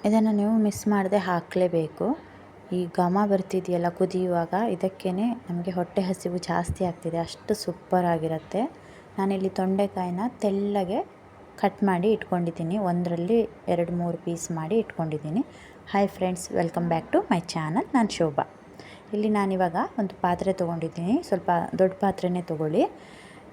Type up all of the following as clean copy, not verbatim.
ಇದನ್ನು ನೀವು ಮಿಸ್ ಮಾಡದೆ ಹಾಕಲೇಬೇಕು. ಈ ಘಮ ಬರ್ತಿದೆಯಲ್ಲ ಕುದಿಯುವಾಗ, ಇದಕ್ಕೇ ನಮಗೆ ಹೊಟ್ಟೆ ಹಸಿವು ಜಾಸ್ತಿ ಆಗ್ತಿದೆ, ಅಷ್ಟು ಸೂಪರಾಗಿರುತ್ತೆ. ನಾನಿಲ್ಲಿ ತೊಂಡೆಕಾಯಿನ ತೆಳ್ಳಗೆ ಕಟ್ ಮಾಡಿ ಇಟ್ಕೊಂಡಿದ್ದೀನಿ, ಒಂದರಲ್ಲಿ 2-3 ಪೀಸ್ ಮಾಡಿ ಇಟ್ಕೊಂಡಿದ್ದೀನಿ. Hi friends, welcome back to my channel. ನಾನು ಶೋಭಾ. ಇಲ್ಲಿ ನಾನಿವಾಗ ಒಂದು ಪಾತ್ರೆ ತೊಗೊಂಡಿದ್ದೀನಿ, ಸ್ವಲ್ಪ ದೊಡ್ಡ ಪಾತ್ರೆನೇ ತೊಗೊಳ್ಳಿ.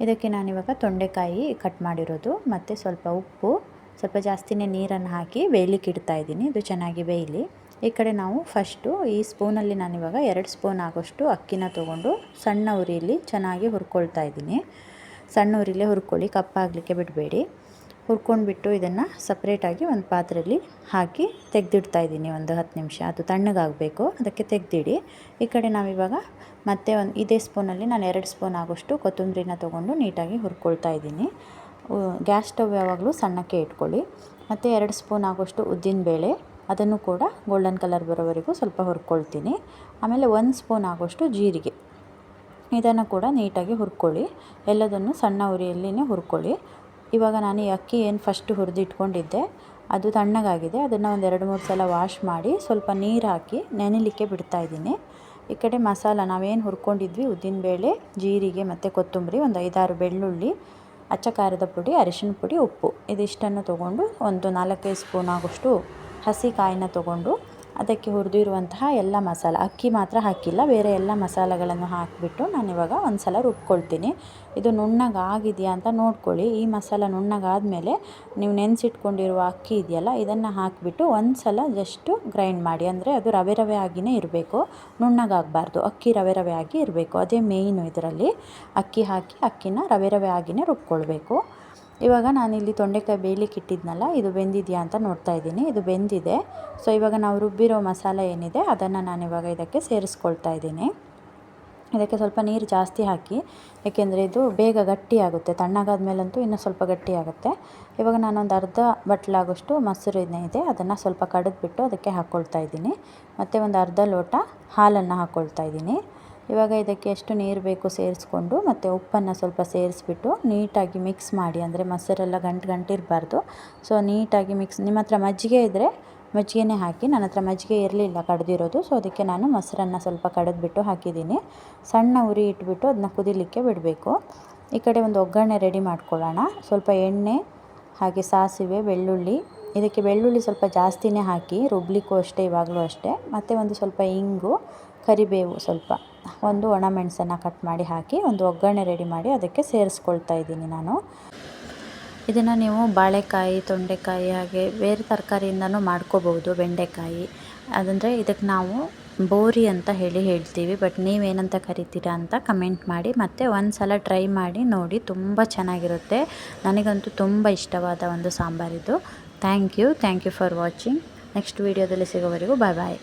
ಇದಕ್ಕೆ ನಾನಿವಾಗ ತೊಂಡೆಕಾಯಿ ಕಟ್ ಮಾಡಿರೋದು ಮತ್ತು ಸ್ವಲ್ಪ ಉಪ್ಪು, ಸ್ವಲ್ಪ ಜಾಸ್ತಿನೇ ನೀರನ್ನು ಹಾಕಿ ಬೇಯಲಿಕ್ಕೆ ಇಡ್ತಾ ಇದ್ದೀನಿ. ಇದು ಚೆನ್ನಾಗಿ ಬೇಯಲಿ. ಈ ಕಡೆ ನಾವು ಫಸ್ಟು ಈ ಸ್ಪೂನಲ್ಲಿ ನಾನಿವಾಗ 2 ಸ್ಪೂನ್ ಆಗೋಷ್ಟು ಅಕ್ಕಿನ ತೊಗೊಂಡು ಸಣ್ಣ ಉರಿಯಲ್ಲಿ ಚೆನ್ನಾಗಿ ಹುರ್ಕೊಳ್ತಾ ಇದ್ದೀನಿ. ಸಣ್ಣ ಉರಿಲೇ ಹುರ್ಕೊಳ್ಳಿ, ಕಪ್ಪಾಗಲಿಕ್ಕೆ ಬಿಡಬೇಡಿ. ಹುರ್ಕೊಂಡ್ಬಿಟ್ಟು ಇದನ್ನು ಸಪ್ರೇಟಾಗಿ ಒಂದು ಪಾತ್ರೆಯಲ್ಲಿ ಹಾಕಿ ತೆಗೆದಿಡ್ತಾ ಇದ್ದೀನಿ. ಒಂದು 10 ನಿಮಿಷ ಅದು ತಣ್ಣಗಾಗಬೇಕು, ಅದಕ್ಕೆ ತೆಗೆದಿಡಿ. ಈ ಕಡೆ ನಾವಿವಾಗ ಮತ್ತೆ ಇದೇ ಸ್ಪೂನಲ್ಲಿ ನಾನು 2 ಸ್ಪೂನ್ ಆಗೋಷ್ಟು ಕೊತ್ತಂಬರಿನ ತೊಗೊಂಡು ನೀಟಾಗಿ ಹುರ್ಕೊಳ್ತಾ ಇದ್ದೀನಿ. ಗ್ಯಾಸ್ ಸ್ಟವ್ ಯಾವಾಗಲೂ ಸಣ್ಣಕ್ಕೆ ಇಟ್ಕೊಳ್ಳಿ. ಮತ್ತು 2 ಸ್ಪೂನ್ ಆಗೋಷ್ಟು ಉದ್ದಿನಬೇಳೆ, ಅದನ್ನು ಕೂಡ ಗೋಲ್ಡನ್ ಕಲರ್ ಬರೋವರೆಗೂ ಸ್ವಲ್ಪ ಹುರ್ಕೊಳ್ತೀನಿ. ಆಮೇಲೆ 1 ಸ್ಪೂನ್ ಆಗೋಷ್ಟು ಜೀರಿಗೆ, ಇದನ್ನು ಕೂಡ ನೀಟಾಗಿ ಹುರ್ಕೊಳ್ಳಿ. ಎಲ್ಲದನ್ನು ಸಣ್ಣ ಉರಿಯಲ್ಲಿನೇ ಹುರ್ಕೊಳ್ಳಿ. ಇವಾಗ ನಾನು ಈ ಅಕ್ಕಿ ಏನು ಫಸ್ಟು ಹುರಿದಿಟ್ಕೊಂಡಿದ್ದೆ ಅದು ತಣ್ಣಗಾಗಿದೆ. ಅದನ್ನು ಒಂದು 2-3 ಸಲ ವಾಶ್ ಮಾಡಿ ಸ್ವಲ್ಪ ನೀರು ಹಾಕಿ ನೆನೆಲಿಕ್ಕೆ ಬಿಡ್ತಾ ಇದ್ದೀನಿ. ಈ ಕಡೆ ಮಸಾಲ ನಾವೇನು ಹುರ್ಕೊಂಡಿದ್ವಿ, ಉದ್ದಿನಬೇಳೆ, ಜೀರಿಗೆ ಮತ್ತು ಕೊತ್ತಂಬರಿ, ಒಂದು 5-6 ಬೆಳ್ಳುಳ್ಳಿ, ಅಚ್ಚ ಖಾರದ ಪುಡಿ, ಅರಿಶಿನ ಪುಡಿ, ಉಪ್ಪು, ಇದಿಷ್ಟನ್ನು ತೊಗೊಂಡು ಒಂದು 4-5 ಸ್ಪೂನ್ ಆಗೋಷ್ಟು ಹಸಿ ಕಾಯಿನ ತೊಗೊಂಡು ಅದಕ್ಕೆ ಹುರಿದಿರುವಂತಹ ಎಲ್ಲ ಮಸಾಲ, ಅಕ್ಕಿ ಮಾತ್ರ ಹಾಕಿಲ್ಲ, ಬೇರೆ ಎಲ್ಲ ಮಸಾಲೆಗಳನ್ನು ಹಾಕಿಬಿಟ್ಟು ನಾನಿವಾಗ ಒಂದು ಸಲ ರುಬ್ಕೊಳ್ತೀನಿ. ಇದು ನುಣ್ಣಗಾಗಿದೆಯಾ ಅಂತ ನೋಡ್ಕೊಳ್ಳಿ. ಈ ಮಸಾಲ ನುಣ್ಣಗಾದಮೇಲೆ ನೀವು ನೆನೆಸಿಟ್ಕೊಂಡಿರುವ ಅಕ್ಕಿ ಇದೆಯಲ್ಲ, ಇದನ್ನು ಹಾಕಿಬಿಟ್ಟು ಒಂದು ಸಲ ಜಸ್ಟು ಗ್ರೈಂಡ್ ಮಾಡಿ. ಅಂದರೆ ಅದು ರವೆ ರವೆ ಆಗಿಯೇ ಇರಬೇಕು, ನುಣ್ಣಗಾಗಬಾರ್ದು. ಅಕ್ಕಿ ರವೆ ರವೆ ಆಗಿ ಇರಬೇಕು, ಅದೇ ಮೇಯ್ನು ಇದರಲ್ಲಿ. ಅಕ್ಕಿ ಹಾಕಿ ಅಕ್ಕಿನ ರವೆ ರವೆ ಆಗಿಯೇ ರುಬ್ಕೊಳ್ಬೇಕು. ಇವಾಗ ನಾನಿಲ್ಲಿ ತೊಂಡೆಕಾಯಿ ಬೇಯಲಿಕ್ಕೆ ಇಟ್ಟಿದ್ನಲ್ಲ, ಇದು ಬೆಂದಿದೆಯಾ ಅಂತ ನೋಡ್ತಾ ಇದ್ದೀನಿ. ಇದು ಬೆಂದಿದೆ. ಸೊ ಇವಾಗ ನಾವು ರುಬ್ಬಿರೋ ಮಸಾಲೆ ಏನಿದೆ ಅದನ್ನು ನಾನಿವಾಗ ಇದಕ್ಕೆ ಸೇರಿಸ್ಕೊಳ್ತಾ ಇದ್ದೀನಿ. ಇದಕ್ಕೆ ಸ್ವಲ್ಪ ನೀರು ಜಾಸ್ತಿ ಹಾಕಿ, ಏಕೆಂದರೆ ಇದು ಬೇಗ ಗಟ್ಟಿಯಾಗುತ್ತೆ. ತಣ್ಣಗಾದ ಮೇಲಂತೂ ಇನ್ನೂ ಸ್ವಲ್ಪ ಗಟ್ಟಿಯಾಗುತ್ತೆ. ಇವಾಗ ನಾನೊಂದು ಅರ್ಧ ಬಟ್ಲಾಗೋಷ್ಟು ಮೊಸರು ಇದೆ, ಅದನ್ನು ಸ್ವಲ್ಪ ಕಡಿದ್ಬಿಟ್ಟು ಅದಕ್ಕೆ ಹಾಕ್ಕೊಳ್ತಾ ಇದ್ದೀನಿ. ಮತ್ತು ಒಂದು ಅರ್ಧ ಲೋಟ ಹಾಲನ್ನು ಹಾಕ್ಕೊಳ್ತಾ ಇದ್ದೀನಿ. ಇವಾಗ ಇದಕ್ಕೆ ಎಷ್ಟು ನೀರು ಬೇಕು ಸೇರಿಸ್ಕೊಂಡು ಮತ್ತು ಉಪ್ಪನ್ನು ಸ್ವಲ್ಪ ಸೇರಿಸ್ಬಿಟ್ಟು ನೀಟಾಗಿ ಮಿಕ್ಸ್ ಮಾಡಿ. ಅಂದರೆ ಮೊಸರೆಲ್ಲ ಗಂಟಿರಬಾರ್ದು. ಸೊ ನೀಟಾಗಿ ಮಿಕ್ಸ್. ನಿಮ್ಮ ಹತ್ರ ಮಜ್ಜಿಗೆ ಇದ್ದರೆ ಮಜ್ಜಿಗೆನೇ ಹಾಕಿ. ನನ್ನ ಹತ್ರ ಮಜ್ಜಿಗೆ ಇರಲಿಲ್ಲ, ಕಡ್ದಿರೋದು. ಸೊ ಅದಕ್ಕೆ ನಾನು ಮೊಸರನ್ನು ಸ್ವಲ್ಪ ಕಡಿದ್ಬಿಟ್ಟು ಹಾಕಿದ್ದೀನಿ. ಸಣ್ಣ ಉರಿ ಇಟ್ಬಿಟ್ಟು ಅದನ್ನ ಕುದಿಲಿಕ್ಕೆ ಬಿಡಬೇಕು. ಈ ಕಡೆ ಒಂದು ಒಗ್ಗರಣೆ ರೆಡಿ ಮಾಡ್ಕೊಳ್ಳೋಣ. ಸ್ವಲ್ಪ ಎಣ್ಣೆ, ಹಾಗೆ ಸಾಸಿವೆ, ಬೆಳ್ಳುಳ್ಳಿ. ಇದಕ್ಕೆ ಬೆಳ್ಳುಳ್ಳಿ ಸ್ವಲ್ಪ ಜಾಸ್ತಿನೇ ಹಾಕಿ, ರುಬ್ಲಿಕ್ಕೂ ಅಷ್ಟೇ, ಇವಾಗಲೂ ಅಷ್ಟೇ. ಮತ್ತು ಒಂದು ಸ್ವಲ್ಪ ಇಂಗು, ಕರಿಬೇವು, ಸ್ವಲ್ಪ ಒಂದು ಒಣಮೆಣಸನ್ನು ಕಟ್ ಮಾಡಿ ಹಾಕಿ ಒಂದು ಒಗ್ಗರಣೆ ರೆಡಿ ಮಾಡಿ ಅದಕ್ಕೆ ಸೇರಿಸ್ಕೊಳ್ತಾ ಇದ್ದೀನಿ ನಾನು. ಇದನ್ನು ನೀವು ಬಾಳೆಕಾಯಿ, ತೊಂಡೆಕಾಯಿ, ಹಾಗೆ ಬೇರೆ ತರಕಾರಿಯಿಂದನೂ ಮಾಡ್ಕೋಬಹುದು. ಬೆಂಡೆಕಾಯಿ, ಅದಂದರೆ ಇದಕ್ಕೆ ನಾವು ಬೋರಿ ಅಂತ ಹೇಳ್ತೀವಿ. ಬಟ್ ನೀವೇನಂತ ಕರಿತೀರಾ ಅಂತ ಕಮೆಂಟ್ ಮಾಡಿ. ಮತ್ತು ಒಂದು ಸಲ ಟ್ರೈ ಮಾಡಿ ನೋಡಿ, ತುಂಬ ಚೆನ್ನಾಗಿರುತ್ತೆ. ನನಗಂತೂ ತುಂಬ ಇಷ್ಟವಾದ ಒಂದು ಸಾಂಬಾರಿದು. Thank you for watching. Next ವೀಡಿಯೋದಲ್ಲಿ ಸಿಗೋವರೆಗೂ ಬಾಯ್ ಬಾಯ್.